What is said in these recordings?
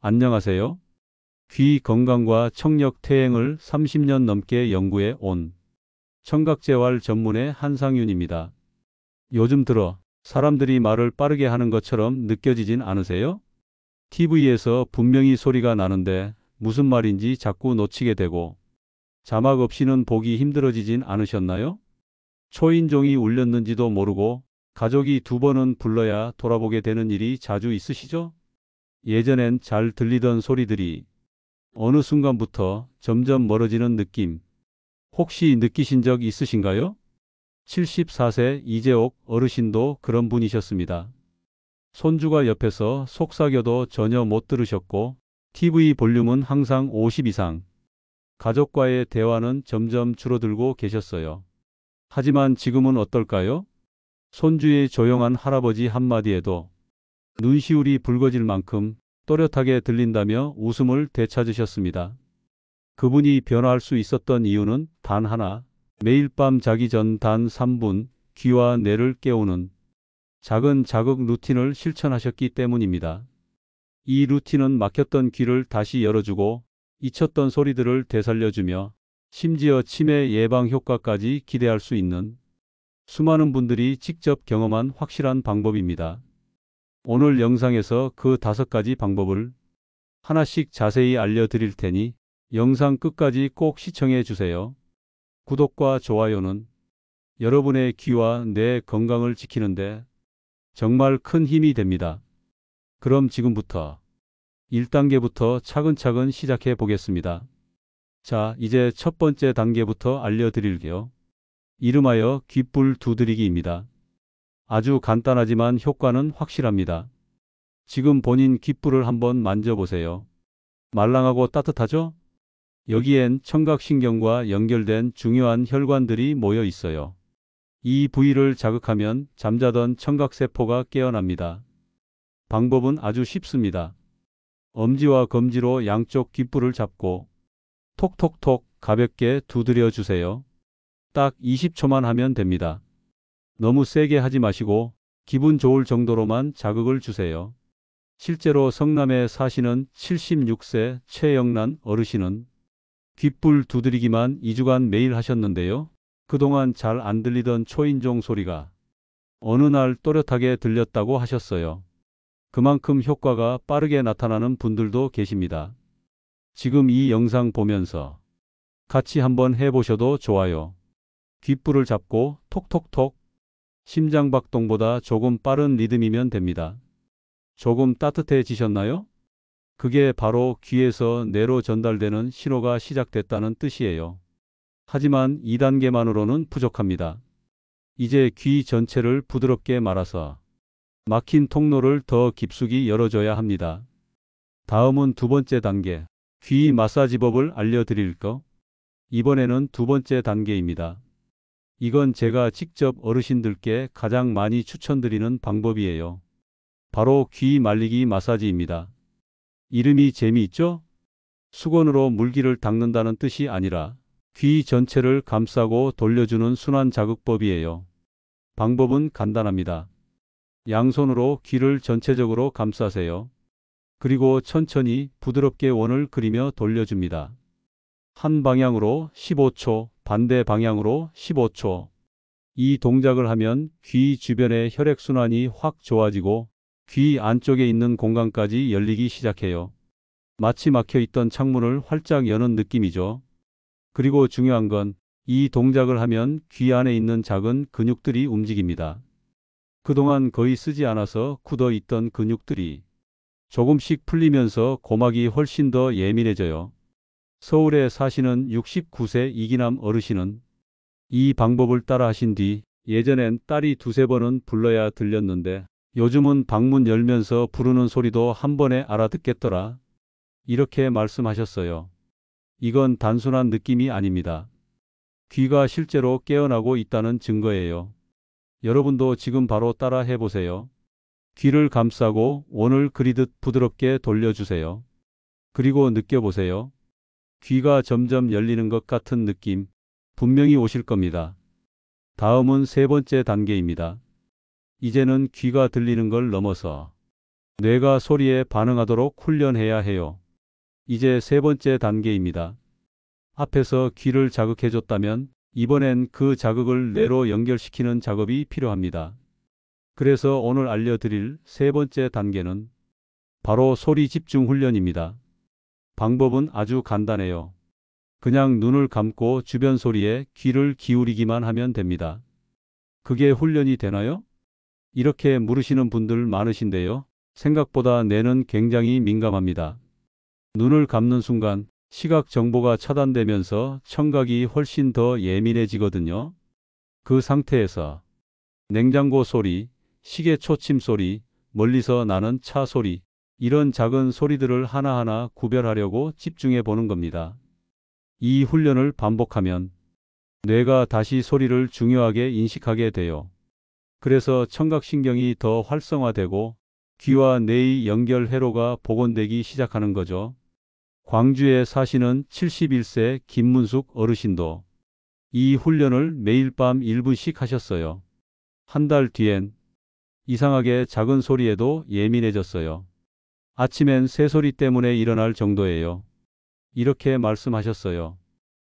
안녕하세요. 귀 건강과 청력 퇴행을 30년 넘게 연구해 온 청각재활 전문의 한상윤입니다. 요즘 들어 사람들이 말을 빠르게 하는 것처럼 느껴지진 않으세요? TV에서 분명히 소리가 나는데 무슨 말인지 자꾸 놓치게 되고 자막 없이는 보기 힘들어지진 않으셨나요? 초인종이 울렸는지도 모르고 가족이 두 번은 불러야 돌아보게 되는 일이 자주 있으시죠? 예전엔 잘 들리던 소리들이 어느 순간부터 점점 멀어지는 느낌, 혹시 느끼신 적 있으신가요? 74세 이재옥 어르신도 그런 분이셨습니다. 손주가 옆에서 속삭여도 전혀 못 들으셨고, TV 볼륨은 항상 50 이상, 가족과의 대화는 점점 줄어들고 계셨어요. 하지만 지금은 어떨까요? 손주의 조용한 할아버지 한마디에도 눈시울이 붉어질 만큼 또렷하게 들린다며 웃음을 되찾으셨습니다. 그분이 변화할 수 있었던 이유는 단 하나, 매일 밤 자기 전 단 3분 귀와 뇌를 깨우는 작은 자극 루틴을 실천하셨기 때문입니다. 이 루틴은 막혔던 귀를 다시 열어주고 잊혔던 소리들을 되살려주며 심지어 치매 예방 효과까지 기대할 수 있는 수많은 분들이 직접 경험한 확실한 방법입니다. 오늘 영상에서 그 5가지 방법을 하나씩 자세히 알려드릴 테니 영상 끝까지 꼭 시청해 주세요. 구독과 좋아요는 여러분의 귀와 뇌 건강을 지키는데 정말 큰 힘이 됩니다. 그럼 지금부터 1단계부터 차근차근 시작해 보겠습니다. 자, 이제 첫 번째 단계부터 알려드릴게요. 이름하여 귓불 두드리기입니다. 아주 간단하지만 효과는 확실합니다. 지금 본인 귓불을 한번 만져보세요. 말랑하고 따뜻하죠? 여기엔 청각신경과 연결된 중요한 혈관들이 모여 있어요. 이 부위를 자극하면 잠자던 청각세포가 깨어납니다. 방법은 아주 쉽습니다. 엄지와 검지로 양쪽 귓불을 잡고 톡톡톡 가볍게 두드려 주세요. 딱 20초만 하면 됩니다. 너무 세게 하지 마시고 기분 좋을 정도로만 자극을 주세요. 실제로 성남에 사시는 76세 최영란 어르신은 귓불 두드리기만 2주간 매일 하셨는데요. 그동안 잘 안 들리던 초인종 소리가 어느 날 또렷하게 들렸다고 하셨어요. 그만큼 효과가 빠르게 나타나는 분들도 계십니다. 지금 이 영상 보면서 같이 한번 해보셔도 좋아요. 귓불을 잡고 톡톡톡, 심장박동보다 조금 빠른 리듬이면 됩니다. 조금 따뜻해지셨나요? 그게 바로 귀에서 뇌로 전달되는 신호가 시작됐다는 뜻이에요. 하지만 2단계만으로는 부족합니다. 이제 귀 전체를 부드럽게 말아서 막힌 통로를 더 깊숙이 열어줘야 합니다. 다음은 두 번째 단계, 귀 마사지법을 알려드릴까? 이번에는 두 번째 단계입니다. 이건 제가 직접 어르신들께 가장 많이 추천드리는 방법이에요. 바로 귀 말리기 마사지입니다. 이름이 재미있죠? 수건으로 물기를 닦는다는 뜻이 아니라 귀 전체를 감싸고 돌려주는 순환 자극법이에요. 방법은 간단합니다. 양손으로 귀를 전체적으로 감싸세요. 그리고 천천히 부드럽게 원을 그리며 돌려줍니다. 한 방향으로 15초, 반대 방향으로 15초. 이 동작을 하면 귀 주변의 혈액순환이 확 좋아지고 귀 안쪽에 있는 공간까지 열리기 시작해요. 마치 막혀있던 창문을 활짝 여는 느낌이죠. 그리고 중요한 건 이 동작을 하면 귀 안에 있는 작은 근육들이 움직입니다. 그동안 거의 쓰지 않아서 굳어있던 근육들이 조금씩 풀리면서 고막이 훨씬 더 예민해져요. 서울에 사시는 69세 이기남 어르신은 이 방법을 따라 하신 뒤 예전엔 딸이 두세 번은 불러야 들렸는데 요즘은 방문 열면서 부르는 소리도 한 번에 알아듣겠더라. 이렇게 말씀하셨어요. 이건 단순한 느낌이 아닙니다. 귀가 실제로 깨어나고 있다는 증거예요. 여러분도 지금 바로 따라 해보세요. 귀를 감싸고 원을 그리듯 부드럽게 돌려주세요. 그리고 느껴보세요. 귀가 점점 열리는 것 같은 느낌, 분명히 오실 겁니다. 다음은 세 번째 단계입니다. 이제는 귀가 들리는 걸 넘어서 뇌가 소리에 반응하도록 훈련해야 해요. 이제 세 번째 단계입니다. 앞에서 귀를 자극해줬다면 이번엔 그 자극을 뇌로 연결시키는 작업이 필요합니다. 그래서 오늘 알려드릴 세 번째 단계는 바로 소리 집중 훈련입니다. 방법은 아주 간단해요. 그냥 눈을 감고 주변 소리에 귀를 기울이기만 하면 됩니다. 그게 훈련이 되나요? 이렇게 물으시는 분들 많으신데요. 생각보다 뇌는 굉장히 민감합니다. 눈을 감는 순간 시각 정보가 차단되면서 청각이 훨씬 더 예민해지거든요. 그 상태에서 냉장고 소리, 시계 초침 소리, 멀리서 나는 차 소리, 이런 작은 소리들을 하나하나 구별하려고 집중해 보는 겁니다. 이 훈련을 반복하면 뇌가 다시 소리를 중요하게 인식하게 돼요. 그래서 청각신경이 더 활성화되고 귀와 뇌의 연결 회로가 복원되기 시작하는 거죠. 광주에 사시는 71세 김문숙 어르신도 이 훈련을 매일 밤 1분씩 하셨어요. 한 달 뒤엔 이상하게 작은 소리에도 예민해졌어요. 아침엔 새소리 때문에 일어날 정도예요. 이렇게 말씀하셨어요.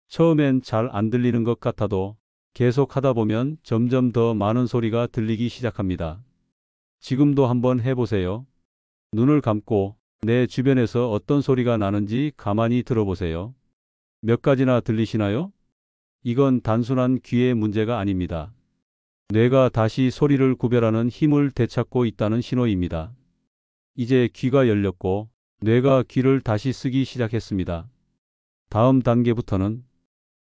처음엔 잘 안 들리는 것 같아도 계속 하다 보면 점점 더 많은 소리가 들리기 시작합니다. 지금도 한번 해보세요. 눈을 감고 내 주변에서 어떤 소리가 나는지 가만히 들어보세요. 몇 가지나 들리시나요? 이건 단순한 귀의 문제가 아닙니다. 뇌가 다시 소리를 구별하는 힘을 되찾고 있다는 신호입니다. 이제 귀가 열렸고 뇌가 귀를 다시 쓰기 시작했습니다. 다음 단계부터는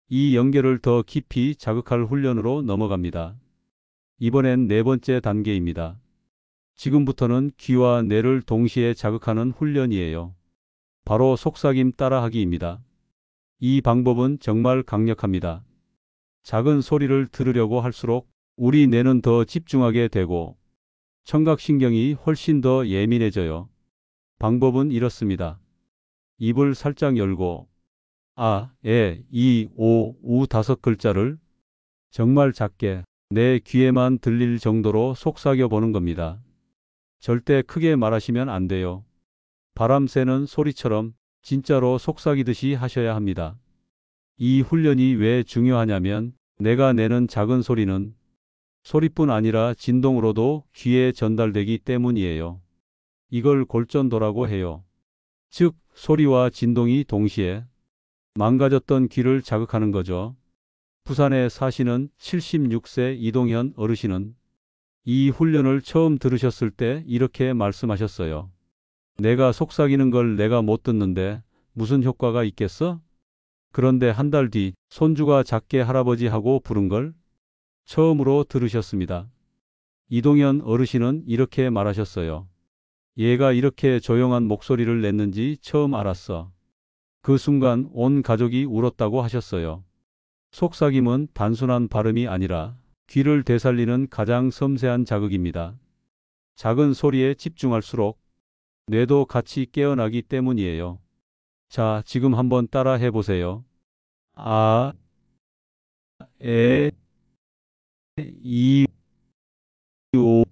이 연결을 더 깊이 자극할 훈련으로 넘어갑니다. 이번엔 네 번째 단계입니다. 지금부터는 귀와 뇌를 동시에 자극하는 훈련이에요. 바로 속삭임 따라하기입니다. 이 방법은 정말 강력합니다. 작은 소리를 들으려고 할수록 우리 뇌는 더 집중하게 되고 청각신경이 훨씬 더 예민해져요. 방법은 이렇습니다. 입을 살짝 열고 아, 에, 이, 오, 우 5글자를 정말 작게 내 귀에만 들릴 정도로 속삭여 보는 겁니다. 절대 크게 말하시면 안 돼요. 바람 새는 소리처럼 진짜로 속삭이듯이 하셔야 합니다. 이 훈련이 왜 중요하냐면 내가 내는 작은 소리는 소리뿐 아니라 진동으로도 귀에 전달되기 때문이에요. 이걸 골전도라고 해요. 즉, 소리와 진동이 동시에 망가졌던 귀를 자극하는 거죠. 부산에 사시는 76세 이동현 어르신은 이 훈련을 처음 들으셨을 때 이렇게 말씀하셨어요. 내가 속삭이는 걸 내가 못 듣는데 무슨 효과가 있겠어? 그런데 한 달 뒤 손주가 작게 할아버지 하고 부른 걸 처음으로 들으셨습니다. 이동현 어르신은 이렇게 말하셨어요. 얘가 이렇게 조용한 목소리를 냈는지 처음 알았어. 그 순간 온 가족이 울었다고 하셨어요. 속삭임은 단순한 발음이 아니라 귀를 되살리는 가장 섬세한 자극입니다. 작은 소리에 집중할수록 뇌도 같이 깨어나기 때문이에요. 자, 지금 한번 따라 해보세요. 아, 에, 이, 오,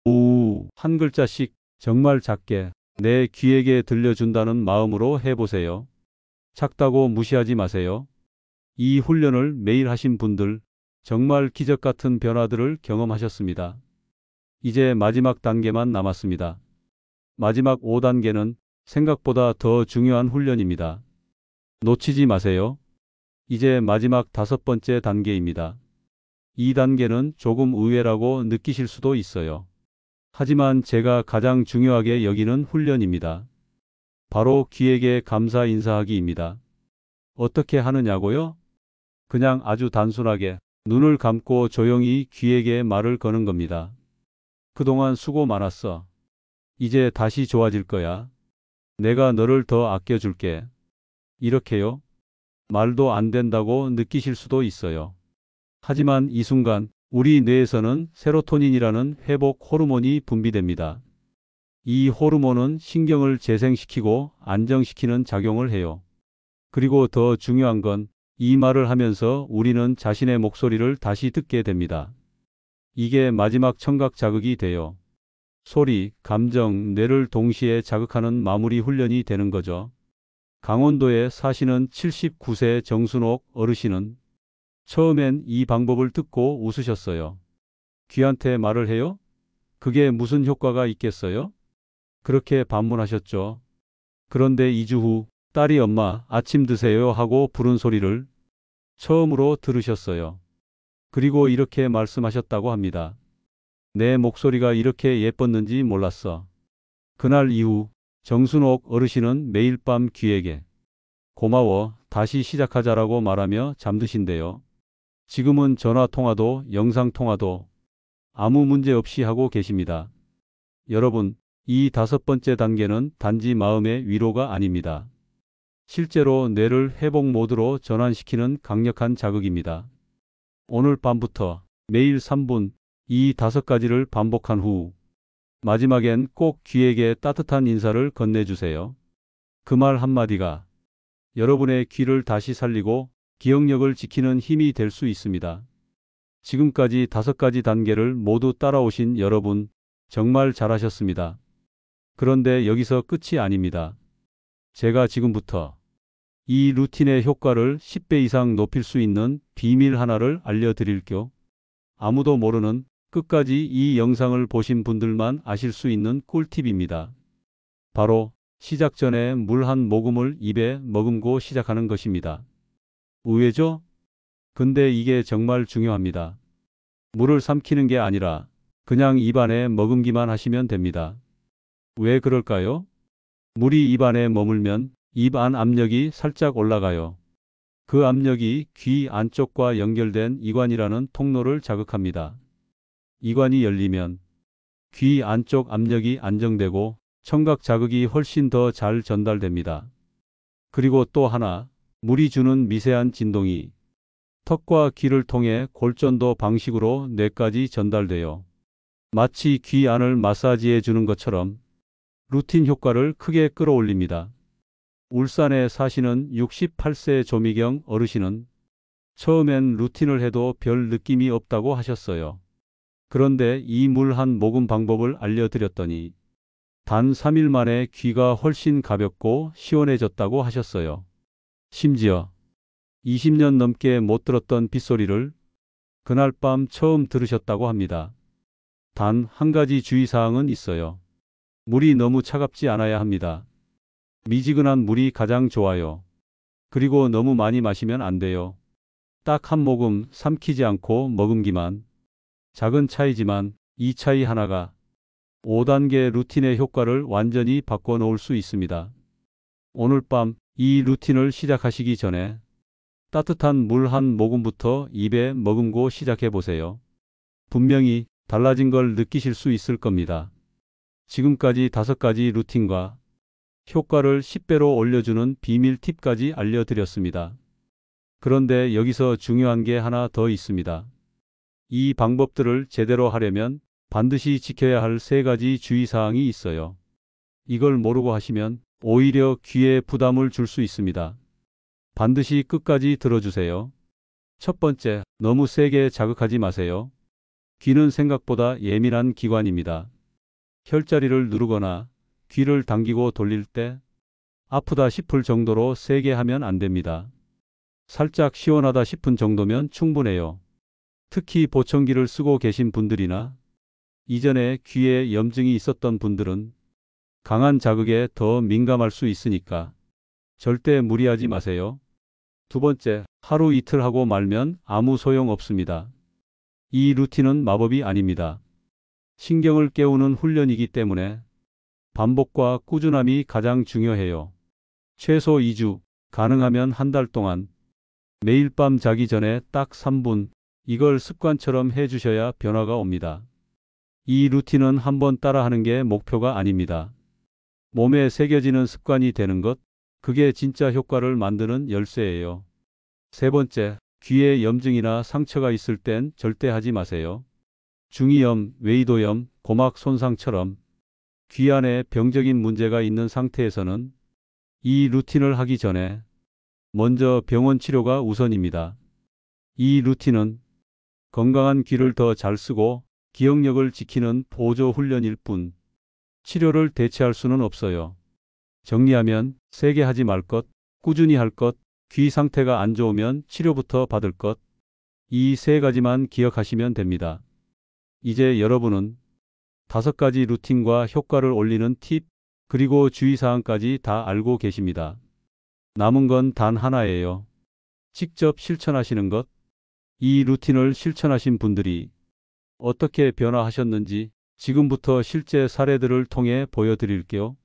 우. 한 글자씩 정말 작게 내 귀에게 들려준다는 마음으로 해보세요. 작다고 무시하지 마세요. 이 훈련을 매일 하신 분들 정말 기적 같은 변화들을 경험하셨습니다. 이제 마지막 단계만 남았습니다. 마지막 5단계는 생각보다 더 중요한 훈련입니다. 놓치지 마세요. 이제 마지막 5번째 단계입니다. 이 단계는 조금 의외라고 느끼실 수도 있어요. 하지만 제가 가장 중요하게 여기는 훈련입니다. 바로 귀에게 감사 인사하기입니다. 어떻게 하느냐고요? 그냥 아주 단순하게 눈을 감고 조용히 귀에게 말을 거는 겁니다. 그동안 수고 많았어. 이제 다시 좋아질 거야. 내가 너를 더 아껴줄게. 이렇게요. 말도 안 된다고 느끼실 수도 있어요. 하지만 이 순간 우리 뇌에서는 세로토닌이라는 회복 호르몬이 분비됩니다. 이 호르몬은 신경을 재생시키고 안정시키는 작용을 해요. 그리고 더 중요한 건 이 말을 하면서 우리는 자신의 목소리를 다시 듣게 됩니다. 이게 마지막 청각 자극이 돼요. 소리, 감정, 뇌를 동시에 자극하는 마무리 훈련이 되는 거죠. 강원도에 사시는 79세 정순옥 어르신은 처음엔 이 방법을 듣고 웃으셨어요. 귀한테 말을 해요? 그게 무슨 효과가 있겠어요? 그렇게 반문하셨죠. 그런데 2주 후 딸이 엄마 아침 드세요 하고 부른 소리를 처음으로 들으셨어요. 그리고 이렇게 말씀하셨다고 합니다. 내 목소리가 이렇게 예뻤는지 몰랐어. 그날 이후 정순옥 어르신은 매일 밤 귀에게 고마워, 다시 시작하자라고 말하며 잠드신대요. 지금은 전화 통화도 영상 통화도 아무 문제 없이 하고 계십니다. 여러분, 이 5번째 단계는 단지 마음의 위로가 아닙니다. 실제로 뇌를 회복 모드로 전환시키는 강력한 자극입니다. 오늘 밤부터 매일 3분 이 5가지를 반복한 후 마지막엔 꼭 귀에게 따뜻한 인사를 건네주세요. 그 말 한마디가 여러분의 귀를 다시 살리고 기억력을 지키는 힘이 될 수 있습니다. 지금까지 5가지 단계를 모두 따라오신 여러분 정말 잘하셨습니다. 그런데 여기서 끝이 아닙니다. 제가 지금부터 이 루틴의 효과를 10배 이상 높일 수 있는 비밀 하나를 알려드릴게요. 아무도 모르는 끝까지 이 영상을 보신 분들만 아실 수 있는 꿀팁입니다. 바로 시작 전에 물 한 모금을 입에 머금고 시작하는 것입니다. 의외죠? 근데 이게 정말 중요합니다. 물을 삼키는 게 아니라 그냥 입안에 머금기만 하시면 됩니다. 왜 그럴까요? 물이 입안에 머물면 입 안 압력이 살짝 올라가요. 그 압력이 귀 안쪽과 연결된 이관이라는 통로를 자극합니다. 이관이 열리면 귀 안쪽 압력이 안정되고 청각 자극이 훨씬 더 잘 전달됩니다. 그리고 또 하나, 물이 주는 미세한 진동이 턱과 귀를 통해 골전도 방식으로 뇌까지 전달돼요. 마치 귀 안을 마사지해 주는 것처럼 루틴 효과를 크게 끌어올립니다. 울산에 사시는 68세 조미경 어르신은 처음엔 루틴을 해도 별 느낌이 없다고 하셨어요. 그런데 이 물 한 모금 방법을 알려드렸더니 단 3일 만에 귀가 훨씬 가볍고 시원해졌다고 하셨어요. 심지어 20년 넘게 못 들었던 빗소리를 그날 밤 처음 들으셨다고 합니다. 단 한 가지 주의사항은 있어요. 물이 너무 차갑지 않아야 합니다. 미지근한 물이 가장 좋아요. 그리고 너무 많이 마시면 안 돼요. 딱 한 모금 삼키지 않고 머금기만. 작은 차이지만 이 차이 하나가 5단계 루틴의 효과를 완전히 바꿔놓을 수 있습니다. 오늘 밤 이 루틴을 시작하시기 전에 따뜻한 물 한 모금부터 입에 머금고 시작해 보세요. 분명히 달라진 걸 느끼실 수 있을 겁니다. 지금까지 5가지 루틴과 효과를 10배로 올려주는 비밀 팁까지 알려드렸습니다. 그런데 여기서 중요한 게 하나 더 있습니다. 이 방법들을 제대로 하려면 반드시 지켜야 할 3가지 주의사항이 있어요. 이걸 모르고 하시면 오히려 귀에 부담을 줄 수 있습니다. 반드시 끝까지 들어주세요. 첫 번째, 너무 세게 자극하지 마세요. 귀는 생각보다 예민한 기관입니다. 혈자리를 누르거나 귀를 당기고 돌릴 때 아프다 싶을 정도로 세게 하면 안 됩니다. 살짝 시원하다 싶은 정도면 충분해요. 특히 보청기를 쓰고 계신 분들이나 이전에 귀에 염증이 있었던 분들은 강한 자극에 더 민감할 수 있으니까 절대 무리하지 마세요. 두 번째, 하루 이틀 하고 말면 아무 소용 없습니다. 이 루틴은 마법이 아닙니다. 신경을 깨우는 훈련이기 때문에 반복과 꾸준함이 가장 중요해요. 최소 2주, 가능하면 한 달 동안 매일 밤 자기 전에 딱 3분 이걸 습관처럼 해주셔야 변화가 옵니다. 이 루틴은 한번 따라하는 게 목표가 아닙니다. 몸에 새겨지는 습관이 되는 것, 그게 진짜 효과를 만드는 열쇠예요. 세 번째, 귀에 염증이나 상처가 있을 땐 절대 하지 마세요. 중이염, 외이도염, 고막 손상처럼 귀 안에 병적인 문제가 있는 상태에서는 이 루틴을 하기 전에 먼저 병원 치료가 우선입니다. 이 루틴은 건강한 귀를 더 잘 쓰고 기억력을 지키는 보조 훈련일 뿐 치료를 대체할 수는 없어요. 정리하면 세게 하지 말 것, 꾸준히 할 것, 귀 상태가 안 좋으면 치료부터 받을 것. 이 세 가지만 기억하시면 됩니다. 이제 여러분은 5가지 루틴과 효과를 올리는 팁, 그리고 주의사항까지 다 알고 계십니다. 남은 건 단 하나예요. 직접 실천하시는 것. 이 루틴을 실천하신 분들이 어떻게 변화하셨는지 지금부터 실제 사례들을 통해 보여드릴게요.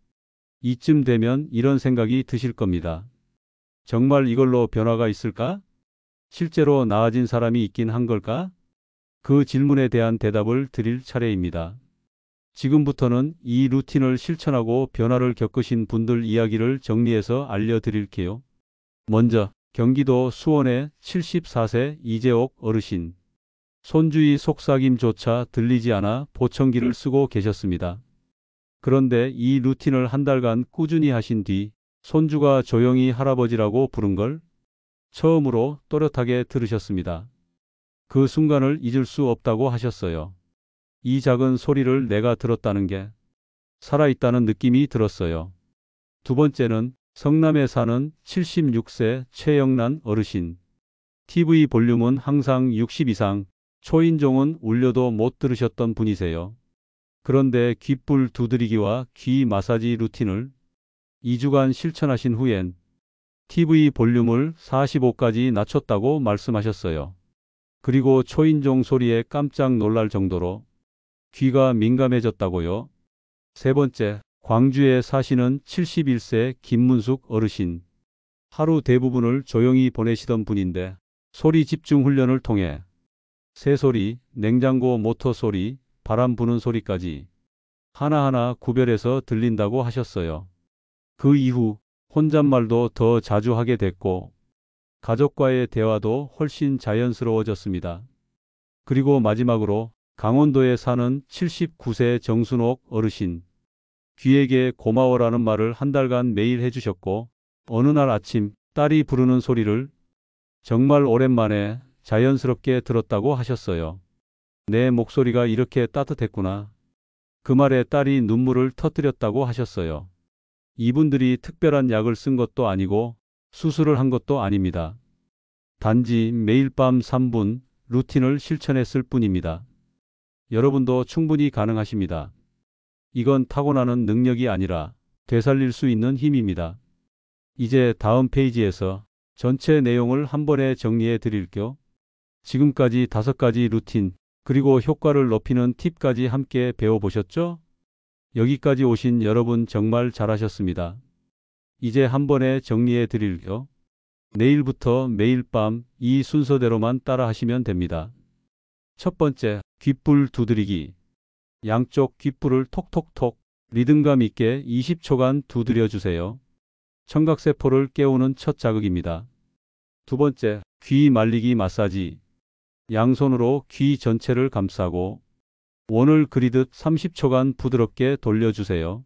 이쯤 되면 이런 생각이 드실 겁니다. 정말 이걸로 변화가 있을까? 실제로 나아진 사람이 있긴 한 걸까? 그 질문에 대한 대답을 드릴 차례입니다. 지금부터는 이 루틴을 실천하고 변화를 겪으신 분들 이야기를 정리해서 알려드릴게요. 먼저 경기도 수원의 74세 이재옥 어르신. 손주의 속삭임조차 들리지 않아 보청기를 쓰고 계셨습니다. 그런데 이 루틴을 한 달간 꾸준히 하신 뒤 손주가 조용히 할아버지라고 부른 걸 처음으로 또렷하게 들으셨습니다. 그 순간을 잊을 수 없다고 하셨어요. 이 작은 소리를 내가 들었다는 게 살아있다는 느낌이 들었어요. 두 번째는 성남에 사는 76세 최영란 어르신. TV 볼륨은 항상 60 이상, 초인종은 울려도 못 들으셨던 분이세요. 그런데 귓불 두드리기와 귀 마사지 루틴을 2주간 실천하신 후엔 TV 볼륨을 45까지 낮췄다고 말씀하셨어요. 그리고 초인종 소리에 깜짝 놀랄 정도로 귀가 민감해졌다고요. 세 번째, 광주에 사시는 71세 김문숙 어르신. 하루 대부분을 조용히 보내시던 분인데 소리 집중 훈련을 통해 새소리, 냉장고 모터 소리, 바람 부는 소리까지 하나하나 구별해서 들린다고 하셨어요. 그 이후 혼잣말도 더 자주 하게 됐고 가족과의 대화도 훨씬 자연스러워졌습니다. 그리고 마지막으로 강원도에 사는 79세 정순옥 어르신. 귀에게 고마워라는 말을 한 달간 매일 해주셨고 어느 날 아침 딸이 부르는 소리를 정말 오랜만에 자연스럽게 들었다고 하셨어요. 내 목소리가 이렇게 따뜻했구나. 그 말에 딸이 눈물을 터뜨렸다고 하셨어요. 이분들이 특별한 약을 쓴 것도 아니고 수술을 한 것도 아닙니다. 단지 매일 밤 3분 루틴을 실천했을 뿐입니다. 여러분도 충분히 가능하십니다. 이건 타고나는 능력이 아니라 되살릴 수 있는 힘입니다. 이제 다음 페이지에서 전체 내용을 한 번에 정리해 드릴게요. 지금까지 5가지 루틴, 그리고 효과를 높이는 팁까지 함께 배워보셨죠? 여기까지 오신 여러분 정말 잘하셨습니다. 이제 한 번에 정리해 드릴게요. 내일부터 매일 밤 이 순서대로만 따라 하시면 됩니다. 첫 번째, 귓불 두드리기. 양쪽 귓불을 톡톡톡 리듬감 있게 20초간 두드려 주세요. 청각세포를 깨우는 첫 자극입니다. 두 번째, 귀 말리기 마사지. 양손으로 귀 전체를 감싸고 원을 그리듯 30초간 부드럽게 돌려주세요.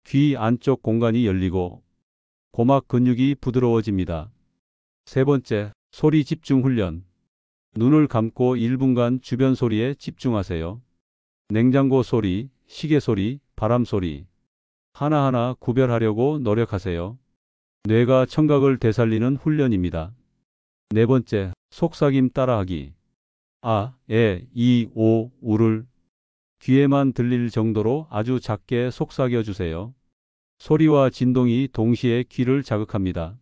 귀 안쪽 공간이 열리고 고막 근육이 부드러워집니다. 세 번째, 소리 집중 훈련. 눈을 감고 1분간 주변 소리에 집중하세요. 냉장고 소리, 시계 소리, 바람 소리. 하나하나 구별하려고 노력하세요. 뇌가 청각을 되살리는 훈련입니다. 네 번째, 속삭임 따라하기. 아, 에, 이, 오, 우를 귀에만 들릴 정도로 아주 작게 속삭여 주세요. 소리와 진동이 동시에 귀를 자극합니다.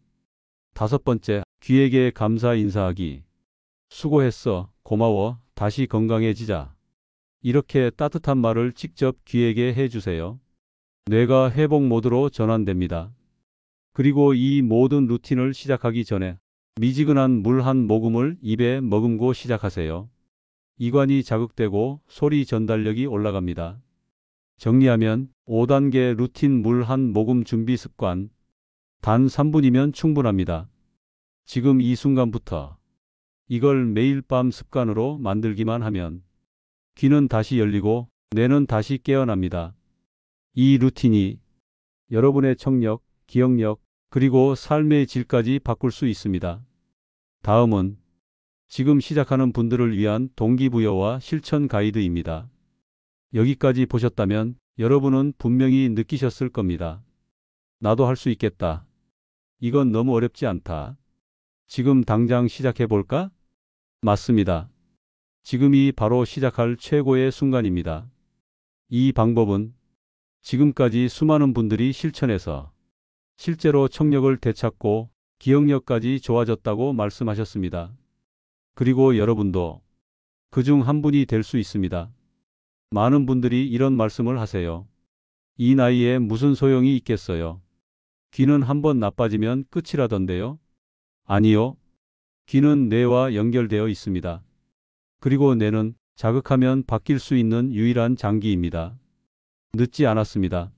다섯 번째, 귀에게 감사 인사하기. 수고했어, 고마워, 다시 건강해지자. 이렇게 따뜻한 말을 직접 귀에게 해주세요. 뇌가 회복 모드로 전환됩니다. 그리고 이 모든 루틴을 시작하기 전에 미지근한 물 한 모금을 입에 머금고 시작하세요. 이관이 자극되고 소리 전달력이 올라갑니다. 정리하면 5단계 루틴 물 한 모금 준비 습관. 단 3분이면 충분합니다. 지금 이 순간부터 이걸 매일 밤 습관으로 만들기만 하면 귀는 다시 열리고 뇌는 다시 깨어납니다. 이 루틴이 여러분의 청력, 기억력, 그리고 삶의 질까지 바꿀 수 있습니다. 다음은 지금 시작하는 분들을 위한 동기부여와 실천 가이드입니다. 여기까지 보셨다면 여러분은 분명히 느끼셨을 겁니다. 나도 할 수 있겠다. 이건 너무 어렵지 않다. 지금 당장 시작해 볼까? 맞습니다. 지금이 바로 시작할 최고의 순간입니다. 이 방법은 지금까지 수많은 분들이 실천해서 실제로 청력을 되찾고 기억력까지 좋아졌다고 말씀하셨습니다. 그리고 여러분도 그중 한 분이 될 수 있습니다. 많은 분들이 이런 말씀을 하세요. 이 나이에 무슨 소용이 있겠어요? 귀는 한번 나빠지면 끝이라던데요. 아니요. 귀는 뇌와 연결되어 있습니다. 그리고 뇌는 자극하면 바뀔 수 있는 유일한 장기입니다. 늦지 않았습니다.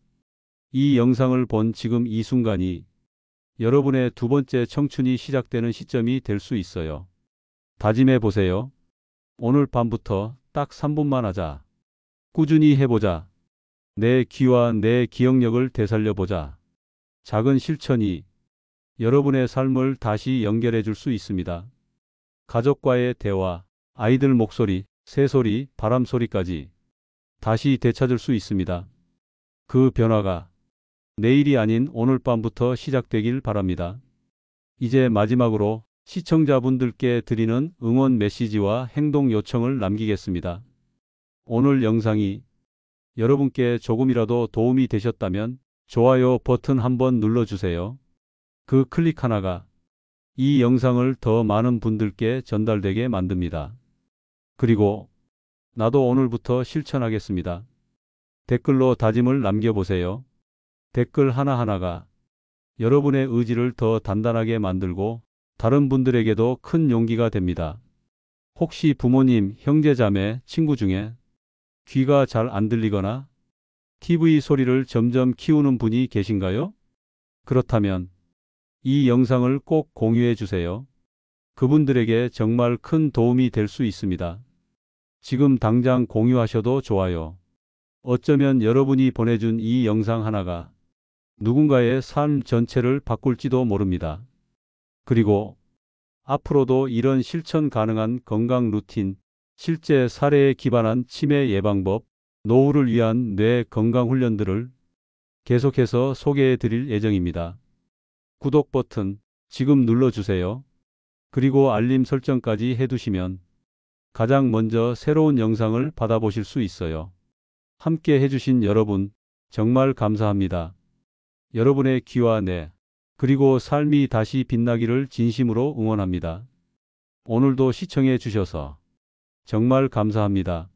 이 영상을 본 지금 이 순간이 여러분의 두 번째 청춘이 시작되는 시점이 될 수 있어요. 다짐해 보세요. 오늘 밤부터 딱 3분만 하자. 꾸준히 해보자. 내 귀와 내 기억력을 되살려 보자. 작은 실천이 여러분의 삶을 다시 연결해 줄 수 있습니다. 가족과의 대화, 아이들 목소리, 새소리, 바람 소리까지 다시 되찾을 수 있습니다. 그 변화가 내일이 아닌 오늘 밤부터 시작되길 바랍니다. 이제 마지막으로 시청자분들께 드리는 응원 메시지와 행동 요청을 남기겠습니다. 오늘 영상이 여러분께 조금이라도 도움이 되셨다면 좋아요 버튼 한번 눌러주세요. 그 클릭 하나가 이 영상을 더 많은 분들께 전달되게 만듭니다. 그리고 나도 오늘부터 실천하겠습니다. 댓글로 다짐을 남겨보세요. 댓글 하나하나가 여러분의 의지를 더 단단하게 만들고 다른 분들에게도 큰 용기가 됩니다. 혹시 부모님, 형제자매, 친구 중에 귀가 잘 안 들리거나 TV 소리를 점점 키우는 분이 계신가요? 그렇다면 이 영상을 꼭 공유해 주세요. 그분들에게 정말 큰 도움이 될 수 있습니다. 지금 당장 공유하셔도 좋아요. 어쩌면 여러분이 보내준 이 영상 하나가 누군가의 삶 전체를 바꿀지도 모릅니다. 그리고 앞으로도 이런 실천 가능한 건강 루틴, 실제 사례에 기반한 치매 예방법, 노후를 위한 뇌 건강 훈련들을 계속해서 소개해 드릴 예정입니다. 구독 버튼 지금 눌러주세요. 그리고 알림 설정까지 해두시면 가장 먼저 새로운 영상을 받아보실 수 있어요. 함께 해주신 여러분 정말 감사합니다. 여러분의 귀와 뇌 그리고 삶이 다시 빛나기를 진심으로 응원합니다. 오늘도 시청해 주셔서 정말 감사합니다.